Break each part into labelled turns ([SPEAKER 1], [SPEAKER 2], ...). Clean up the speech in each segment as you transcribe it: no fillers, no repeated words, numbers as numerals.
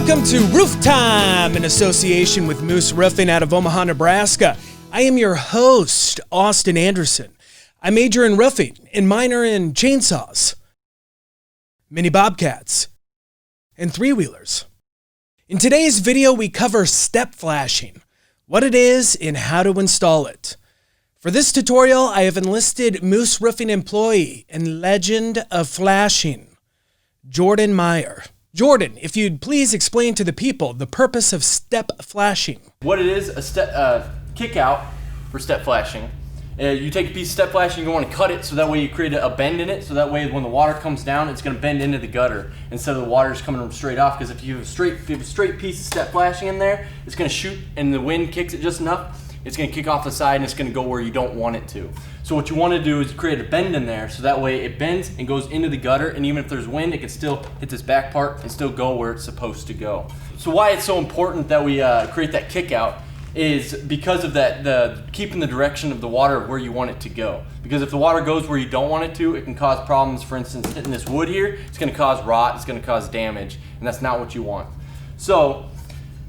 [SPEAKER 1] Welcome to Roof Time in association with Moose Roofing out of Omaha, Nebraska. I am your host, Austin Anderson. I major in roofing and minor in chainsaws, mini bobcats, and three-wheelers. In today's video, we cover step flashing, what it is and how to install it. For this tutorial, I have enlisted Moose Roofing employee and legend of flashing, Jordan Meyer. Jordan, if you'd please explain to the people the purpose of step flashing.
[SPEAKER 2] What it is, a step kick out for step flashing. You take a piece of step flashing, you want to cut it so that way you create a bend in it, so that way when the water comes down, it's going to bend into the gutter instead of the water just coming straight off. Because if you have a straight piece of step flashing in there, it's going to shoot and the wind kicks it just enough, it's going to kick off the side and it's going to go where you don't want it to. So what you want to do is create a bend in there so that way it bends and goes into the gutter, and even if there's wind, it can still hit this back part and still go where it's supposed to go. So why it's so important that we create that kick out is because of that, keeping the direction of the water where you want it to go. Because if the water goes where you don't want it to, it can cause problems. For instance, hitting this wood here, it's going to cause rot, it's going to cause damage, and that's not what you want. So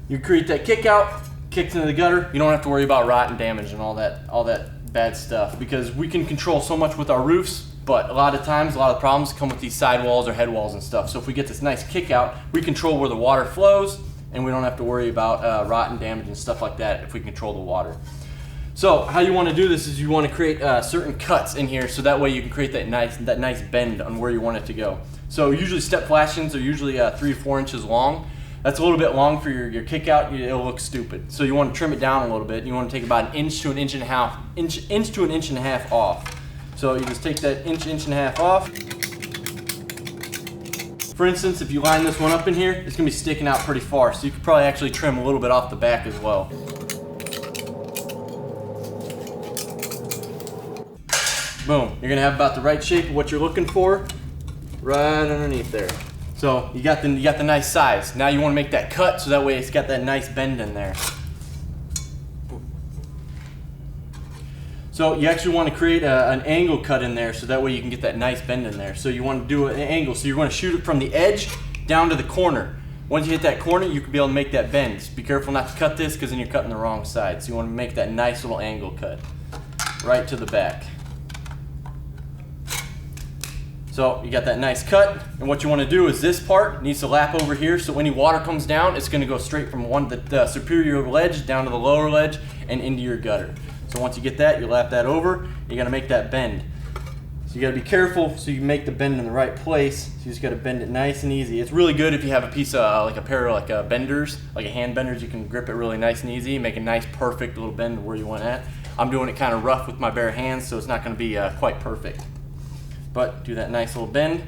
[SPEAKER 2] you create that kick out, kicks into the gutter, you don't have to worry about rot and damage and all that bad stuff, because we can control so much with our roofs, but a lot of times, a lot of problems come with these side walls or head walls and stuff. So if we get this nice kick out, we control where the water flows, and we don't have to worry about rot and damage and stuff like that if we control the water. So how you want to do this is you want to create certain cuts in here, so that way you can create that nice bend on where you want it to go. So usually step flashings are usually 3 to 4 inches long. That's a little bit long for your kick out. It'll look stupid. So you want to trim it down a little bit. You want to take about an inch to an inch and a half off. So you just take that inch and a half off. For instance, if you line this one up in here, it's going to be sticking out pretty far. So you could probably actually trim a little bit off the back as well. Boom. You're going to have about the right shape of what you're looking for right underneath there. So you got the nice size. Now you want to make that cut so that way it's got that nice bend in there. So you actually want to create an angle cut in there so that way you can get that nice bend in there. So you want to do an angle. So you're going to shoot it from the edge down to the corner. Once you hit that corner, you can be able to make that bend. Just be careful not to cut this, because then you're cutting the wrong side. So you want to make that nice little angle cut right to the back. So you got that nice cut, and what you want to do is this part needs to lap over here, so any water comes down, it's going to go straight from the superior ledge down to the lower ledge and into your gutter. So once you get that, you lap that over, you got to make that bend. So you got to be careful so you can make the bend in the right place. So you just got to bend it nice and easy. It's really good if you have a piece of like a pair of benders, like a hand benders. You can grip it really nice and easy, make a nice perfect little bend where you want it. I'm doing it kind of rough with my bare hands, so it's not going to be quite perfect. But do that nice little bend.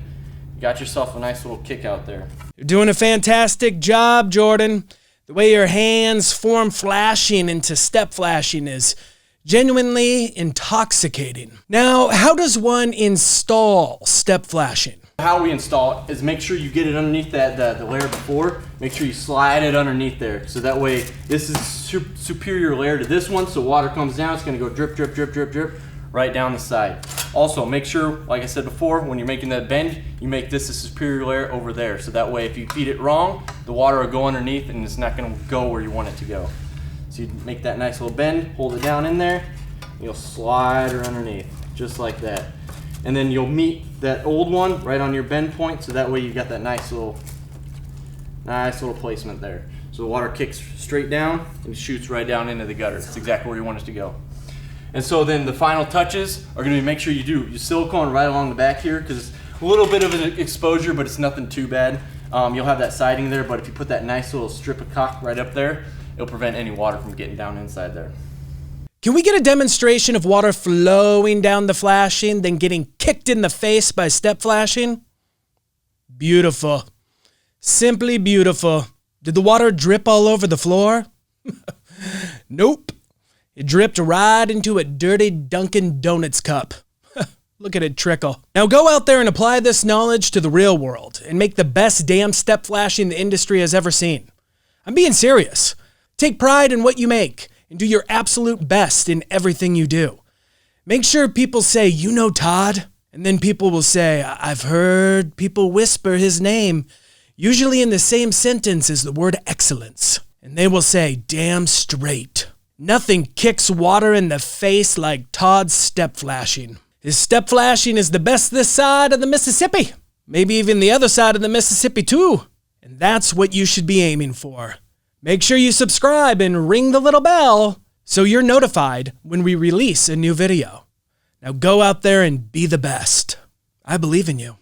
[SPEAKER 2] You got yourself a nice little kick out there.
[SPEAKER 1] You're doing a fantastic job, Jordan. The way your hands form flashing into step flashing is genuinely intoxicating. Now, how does one install step flashing?
[SPEAKER 2] How we install it is make sure you get it underneath the layer before. Make sure you slide it underneath there. So that way, this is superior layer to this one. So water comes down, it's gonna go drip, drip, drip, drip, drip, right down the side. Also, make sure, like I said before, when you're making that bend, you make this a superior layer over there. So that way, if you feed it wrong, the water will go underneath and it's not gonna go where you want it to go. So you make that nice little bend, hold it down in there, you'll slide her underneath, just like that. And then you'll meet that old one right on your bend point, so that way you've got that nice little placement there. So the water kicks straight down and shoots right down into the gutter. It's exactly where you want it to go. And so then the final touches are going to be make sure you do your silicone right along the back here, because it's a little bit of an exposure, but it's nothing too bad. You'll have that siding there, but if you put that nice little strip of caulk right up there, it'll prevent any water from getting down inside there.
[SPEAKER 1] Can we get a demonstration of water flowing down the flashing, then getting kicked in the face by step flashing? Beautiful. Simply beautiful. Did the water drip all over the floor? Nope. It dripped right into a dirty Dunkin' Donuts cup. Look at it trickle. Now go out there and apply this knowledge to the real world and make the best damn step flashing the industry has ever seen. I'm being serious. Take pride in what you make and do your absolute best in everything you do. Make sure people say, "You know Todd?" And then people will say, "I've heard people whisper his name. usually in the same sentence as the word excellence. And they will say, damn straight. Nothing kicks water in the face like Todd's step flashing. His step flashing is the best this side of the Mississippi. Maybe even the other side of the Mississippi too. And that's what you should be aiming for. Make sure you subscribe and ring the little bell so you're notified when we release a new video. Now go out there and be the best. I believe in you.